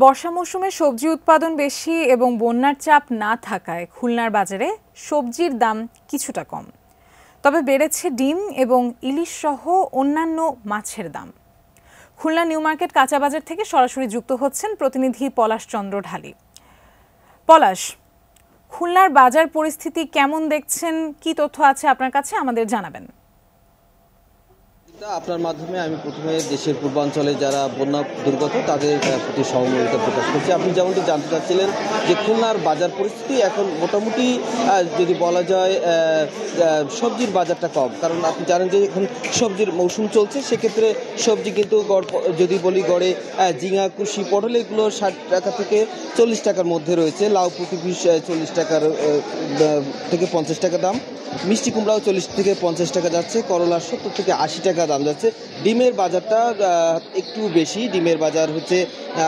বর্ষা মৌসুমে সবজি উৎপাদন বেশি এবং বন্যার চাপ না থাকায় খুলনার বাজারে সবজির দাম কিছুটা কম। তবে বেড়েছে ডিম এবং ইলিশ সহ অন্যান্য মাছের দাম। খুলনা নিউ মার্কেট কাঁচা বাজার থেকে সরাসরি যুক্ত হচ্ছেন প্রতিনিধি পলাশ চন্দ্র ঢালী। পলাশ, খুলনার বাজার পরিস্থিতি কেমন দেখছেন, কি তথ্য আছে আপনার কাছে আমাদের জানাবেন। আপনার মাধ্যমে আমি প্রথমে দেশের পূর্বাঞ্চলে যারা বন্যা দুর্গত তাদের প্রতি সহমর্মিতা প্রকাশ করছি। আপনি যেমনটি জানতে চাচ্ছিলেন যে খুলনার বাজার পরিস্থিতি এখন মোটামুটি যদি বলা যায় সবজির বাজারটা কম, কারণ আপনি জানেন যে এখন সবজির মৌসুম চলছে। সেক্ষেত্রে সবজি কিন্তু যদি বলি গড়ে ঝিঙা, কুশি, পটল এগুলো 60 টাকা থেকে 40 টাকার মধ্যে রয়েছে। লাউ প্রতি পিস 40 টাকার থেকে 50 টাকা দাম। মিষ্টি কুমড়াও 40 থেকে 50 টাকা যাচ্ছে। করলা 70 থেকে 80 টাকা দাম যাচ্ছে। ডিমের বাজারটা একটু বেশি। ডিমের বাজার হচ্ছে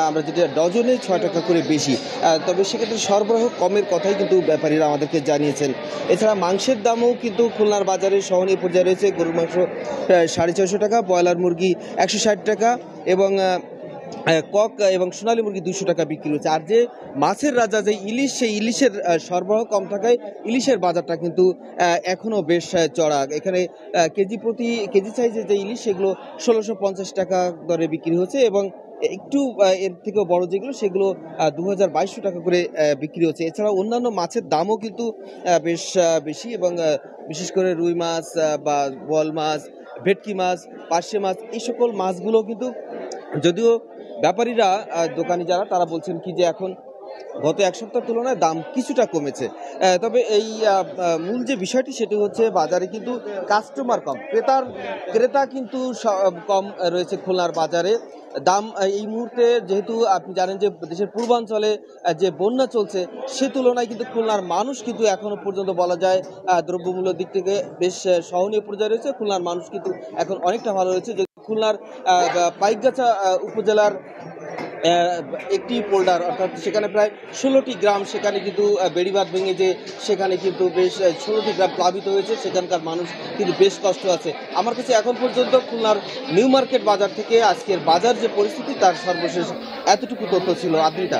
আমরা যেটা ডজনে 6 টাকা করে বেশি। তবে সেক্ষেত্রে সরবরাহ কমের কথাই কিন্তু ব্যাপারীরা আমাদেরকে জানিয়েছেন। এছাড়া মাংসের দামও কিন্তু খুলনার বাজারে সহনীয় পর্যায়ে রয়েছে। গরুর মাংস 450 টাকা, ব্রয়লার মুরগি 160 টাকা এবং কক এবং সোনালী মুরগি 200 টাকা বিক্রি হচ্ছে। আর যে মাছের রাজা যে ইলিশ, সেই ইলিশের সরবরাহ কম থাকায় ইলিশের বাজারটা কিন্তু এখনও বেশ চড়া। এখানে কেজি সাইজের যে ইলিশ সেগুলো 1650 টাকা দরে বিক্রি হচ্ছে এবং একটু এর থেকেও বড় যেগুলো সেগুলো 2200 টাকা করে বিক্রি হচ্ছে। এছাড়া অন্যান্য মাছের দামও কিন্তু বেশ বেশি এবং বিশেষ করে রুই মাছ বা বোয়াল মাছ, ভেটকি মাছ, পার্শে মাছ, এই সকল মাছগুলো কিন্তু, যদিও ব্যাপারীরা দোকানি যারা তারা বলছেন কি যে এখন গত এক সপ্তাহের তুলনায় দাম কিছুটা কমেছে। তবে এই মূল যে বিষয়টি সেটি হচ্ছে বাজারে কিন্তু কাস্টমার কম, ক্রেতা কিন্তু কম রয়েছে খুলনার বাজারে। দাম এই মুহূর্তে, যেহেতু আপনি জানেন যে দেশের পূর্বাঞ্চলে যে বন্যা চলছে, সে তুলনায় কিন্তু খুলনার মানুষ কিন্তু এখনো পর্যন্ত বলা যায় দ্রব্যমূল্যের দিক থেকে বেশ সহনীয় পর্যায়ে রয়েছে। খুলনার মানুষ কিন্তু এখন অনেকটা ভালো রয়েছে। যে খুলনার পাইকগাছা উপজেলার একটি পোল্ডার, অর্থাৎ সেখানে প্রায় 16টি গ্রাম, সেখানে কিন্তু বেড়িবাঁধ ভেঙে যে সেখানে কিন্তু বেশ 16টি গ্রাম প্লাবিত হয়েছে। সেখানকার মানুষ কিন্তু বেশ কষ্ট আছে। আমার কাছে এখন পর্যন্ত খুলনার নিউ মার্কেট বাজার থেকে আজকের বাজার যে পরিস্থিতি তার সর্বশেষ এতটুকু তথ্য ছিল। আদ্রিতা।